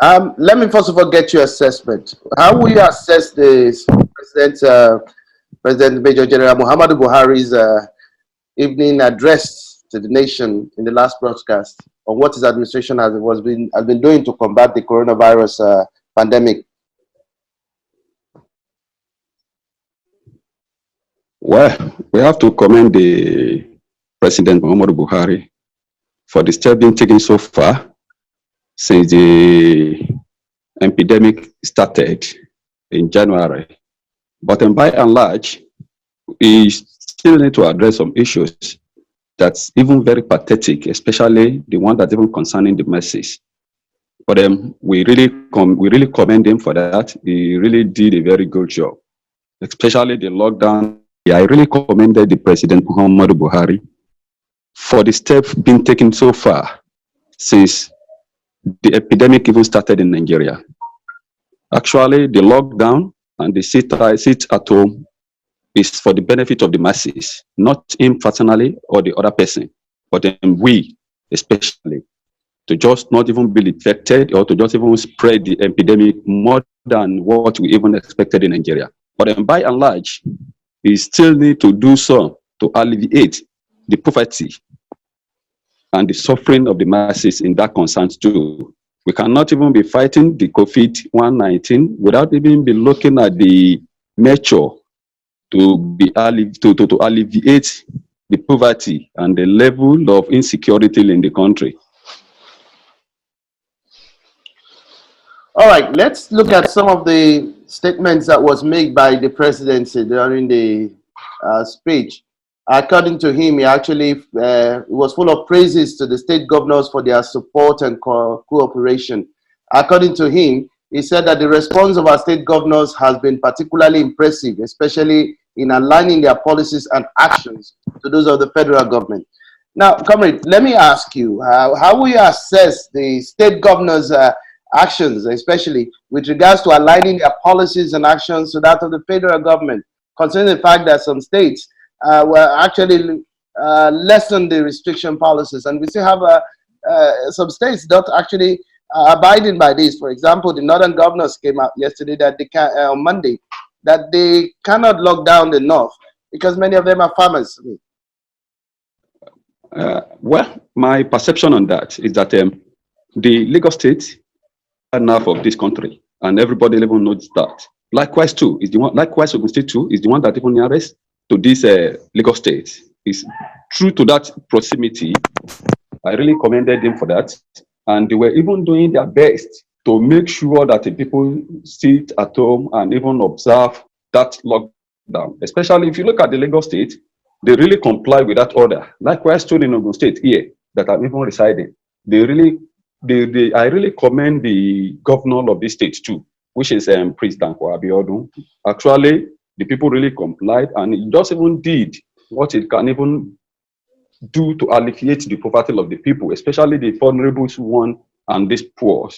Let me first of all get your assessment. How will you assess the President Major General Muhammadu Buhari's evening address to the nation in the last broadcast on what his administration has been doing to combat the coronavirus pandemic? Well, we have to commend the President Muhammadu Buhari for the steps being taken so far since the epidemic started in January. But by and large, we still need to address some issues that's even very pathetic, especially the one that's even concerning the masses. But we really commend him for that. He really did a very good job, especially the lockdown. Yeah, I really commended the President Muhammadu Buhari for the steps being taken so far since the epidemic even started in Nigeria. Actually, the lockdown and the sit at home is for the benefit of the masses, not him personally or the other person, but we especially, to just not even be infected or to just even spread the epidemic more than what we even expected in Nigeria. But by and large, we still need to do so to alleviate the poverty and the suffering of the masses in that concerns too. We cannot even be fighting the COVID-19 without even be looking at the measure to alleviate the poverty and the level of insecurity in the country. All right, let's look at some of the statements that was made by the presidency during the speech. According to him, he actually was full of praises to the state governors for their support and cooperation. According to him, he said that the response of our state governors has been particularly impressive, especially in aligning their policies and actions to those of the federal government. Now, comrade, let me ask you, how will you assess the state governors' actions, especially with regards to aligning their policies and actions to that of the federal government, considering the fact that some states were actually lessen the restriction policies, and we still have some states not actually abiding by this. For example, the northern governors came out yesterday that they can on Monday that they cannot lock down the north because many of them are farmers. Well, my perception on that is that the Lagos State enough of this country, and everybody even knows that. Likewise, too, is the one. Likewise, Ogun State too is the one that even nearest to this Lagos State. Is true to that proximity. I really commended them for that, and they were even doing their best to make sure that the people sit at home and even observe that lockdown. Especially if you look at the Lagos State, they really comply with that order. Likewise, too in Ogun State here that I'm even residing, I really commend the governor of this state too, which is President Muhammadu Buhari. Actually, the people really complied, and it just even did what it can even do to alleviate the poverty of the people, especially the vulnerable one and these poor.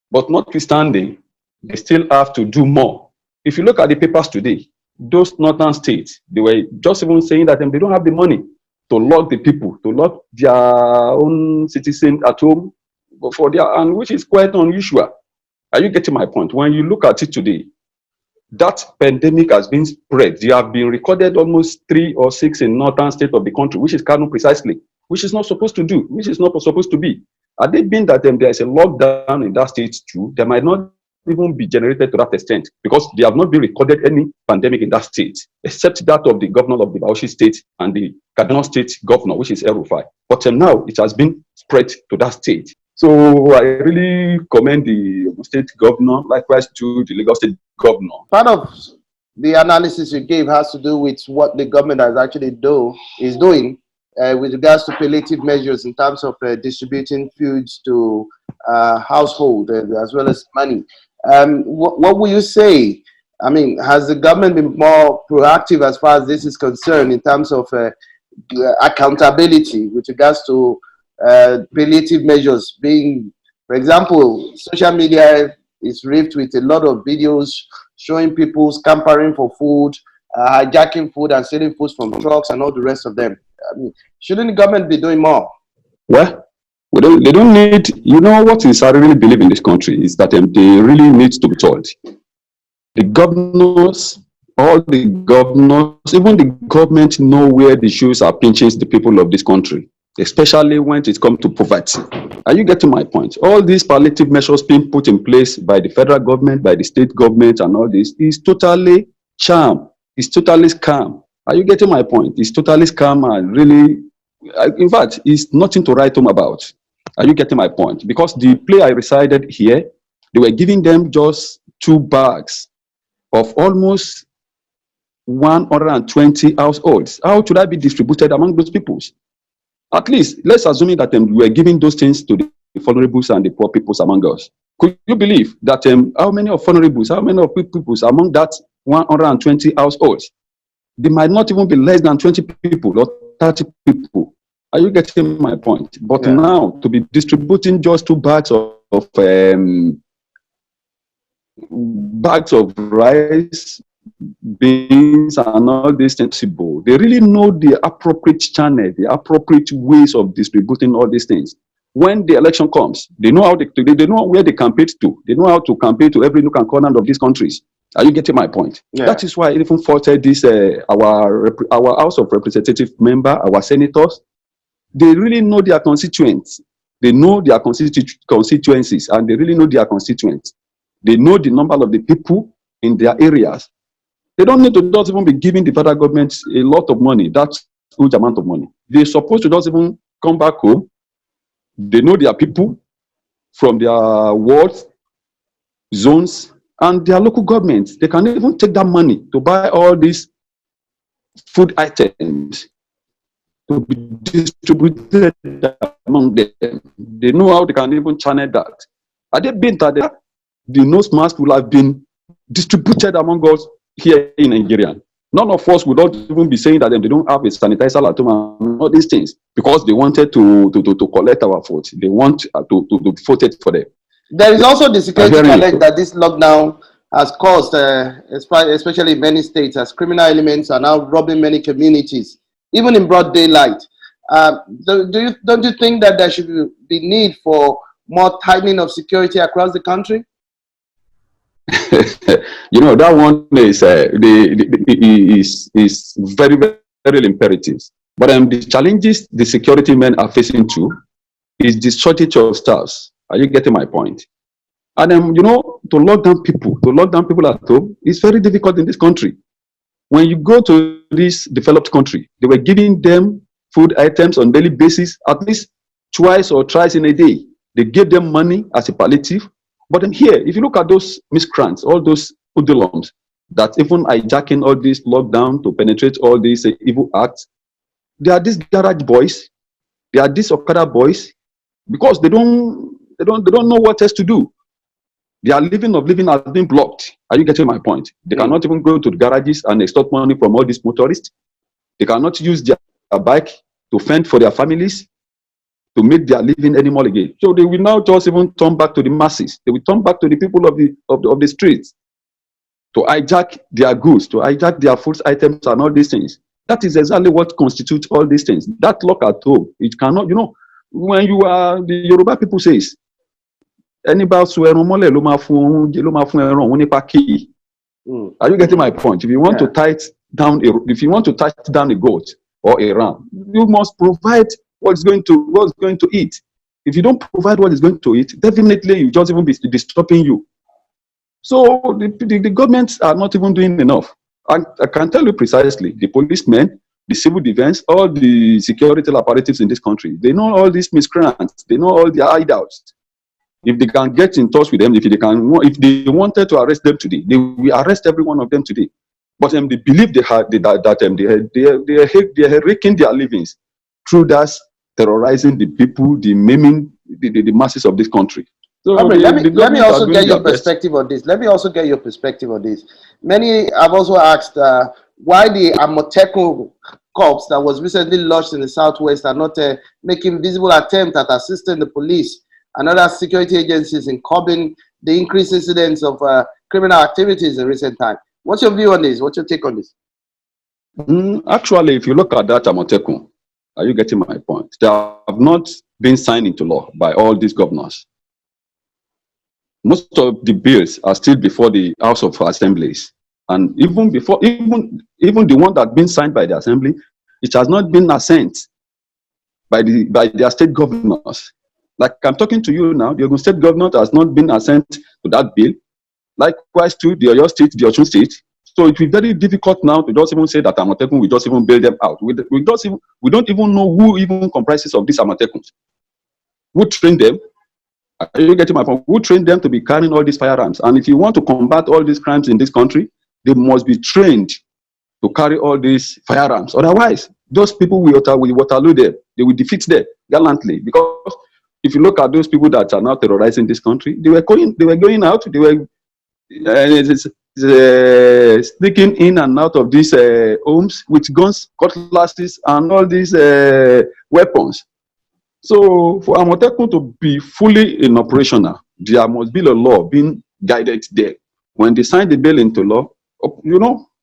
But notwithstanding, they still have to do more. If you look at the papers today, those northern states, they were just even saying that they don't have the money to lock the people, to lock their own citizens at home, and which is quite unusual. Are you getting my point? When you look at it today, that pandemic has been spread. They have been recorded almost 3 or 6 in northern state of the country, which is Kano precisely, which is not supposed to do, which is not supposed to be. Had it been that there is a lockdown in that state too, there might not even be generated to that extent, because they have not been recorded any pandemic in that state, except that of the governor of the Bauchi state and the Kaduna state governor, which is El-Rufai. But now it has been spread to that state. So I really commend the state governor, likewise to the Lagos state governor. Part of the analysis you gave has to do with what the government has actually is doing with regards to palliative measures in terms of distributing foods to household as well as money. What will you say? I mean, has the government been more proactive as far as this is concerned in terms of accountability with regards to palliative measures being, for example, social media is rife with a lot of videos showing people scampering for food, hijacking food and stealing food from trucks and all the rest of them. I mean, shouldn't the government be doing more? Well, They don't need, what is I really believe in this country is that they really need to be told. The governors, all the governors, even the government know where the shoes are pinching the people of this country, especially when it comes to poverty. Are you getting my point? All these palliative measures being put in place by the federal government, by the state government, and all this is totally sham. It's totally scam. Are you getting my point? It's totally scam and really, in fact, it's nothing to write home about. Are you getting my point? Because the place I resided here, they were giving them just 2 bags of almost 120 households. How should I be distributed among those peoples? At least, let's assume that we are giving those things to the vulnerables and the poor peoples among us. Could you believe that how many of vulnerables, how many of peoples among that 120 households? They might not even be less than 20 people or 30 people. Are you getting my point? But Yeah. now, to be distributing just 2 bags of rice, beans, and all these things, they really know the appropriate channel, the appropriate ways of distributing all these things. When the election comes, they know how they know where they campaign to. They know how to campaign to every nook and corner of these countries. Are you getting my point? Yeah. That is why I even faulted this our House of Representative member, our senators. They really know their constituents. They know their constituencies, and they really know their constituents. They know the number of the people in their areas. They don't need to just even be giving the federal government a lot of money, that's huge amount of money. They're supposed to just even come back home. They know their people from their wards, zones, and their local governments. They can even take that money to buy all these food items to be distributed among them. They know how they can even channel that. Had they been that, the nose mask will have been distributed among us here in Nigeria. None of us would not even be saying that they don't have a sanitizer at home and all these things because they wanted to collect our vote. They want to vote it for them. There is also the security challenge that this lockdown has caused, especially in many states, as criminal elements are now robbing many communities, even in broad daylight. Don't you think that there should be need for more tightening of security across the country? That one is very, very imperative. But the challenges the security men are facing too is the shortage of staffs. Are you getting my point? And to lock down people at home is very difficult in this country. When you go to this developed country, they were giving them food items on daily basis, at least twice or thrice in a day. They gave them money as a palliative. But here, if you look at those miscreants, all those hoodlums that even hijacking all this lockdown to penetrate all these evil acts, they are these garage boys, they are these Okada boys, because they don't know what else to do. Their living has been blocked. Are you getting my point? They cannot even go to the garages and extort money from all these motorists. They cannot use their bike to fend for their families, to make their living anymore again. So they will now just even turn back to the masses. They will turn back to the people of the streets to hijack their goods, to hijack their food items and all these things. That is exactly what constitutes all these things. That lock at home, it cannot, when you are, the Yoruba people says, anybody Are you getting my point? If you want to tight down a goat or a ram, you must provide what's going to eat. If you don't provide what it's going to eat, definitely you just even be disturbing you. So the governments are not even doing enough. I can tell you precisely, the policemen, the civil defense, all the security apparatus in this country, they know all these miscreants, they know all their hideouts. If they can get in touch with them, if they wanted to arrest them today, they will arrest every one of them today. But they believe they are raking their livings through that terrorizing the people, the maiming the masses of this country. So let me also get your perspective on this. Many have also asked why the Amotekun corps that was recently launched in the southwest are not making visible attempt at assisting the police and other security agencies in curbing the increased incidence of criminal activities in recent times. What's your view on this? What's your take on this? Actually, if you look at that Amotekun, Are you getting my point? They have not been signed into law by all these governors. Most of the bills are still before the House of Assemblies. And even before, even the one that been signed by the assembly, it has not been assent by their state governors. Like I'm talking to you now, the Ogun State governor has not been assent to that bill. Likewise to the Oyo State, the Osun State. So it will be very difficult now to just even say that Amotekun will just even bail them out. We don't even know who even comprises of these Amotekuns. Who trained them? Are you getting my point? Who trained them to be carrying all these firearms? And if you want to combat all these crimes in this country, they must be trained to carry all these firearms. Otherwise, those people will Waterloo them. They will defeat them gallantly. Because if you look at those people that are now terrorizing this country, they were going out, they were sneaking in and out of these homes with guns, cutlasses, and all these weapons. So for Amotekun to be fully in operational, there must be a law being guided there. When they sign the bill into law,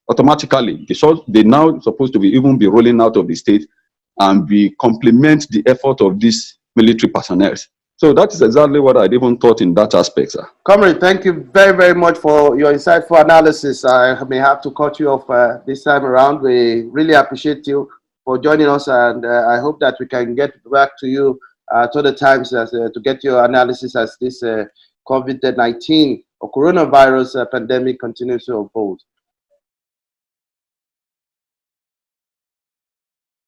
automatically they now supposed to even be rolling out of the state and be complement the effort of these military personnel. So that is exactly what I'd even thought in that aspect, sir. Comrade, thank you very, very much for your insightful analysis. I may have to cut you off this time around. We really appreciate you for joining us, and I hope that we can get back to you at other times to get your analysis as this COVID-19 or coronavirus pandemic continues to unfold.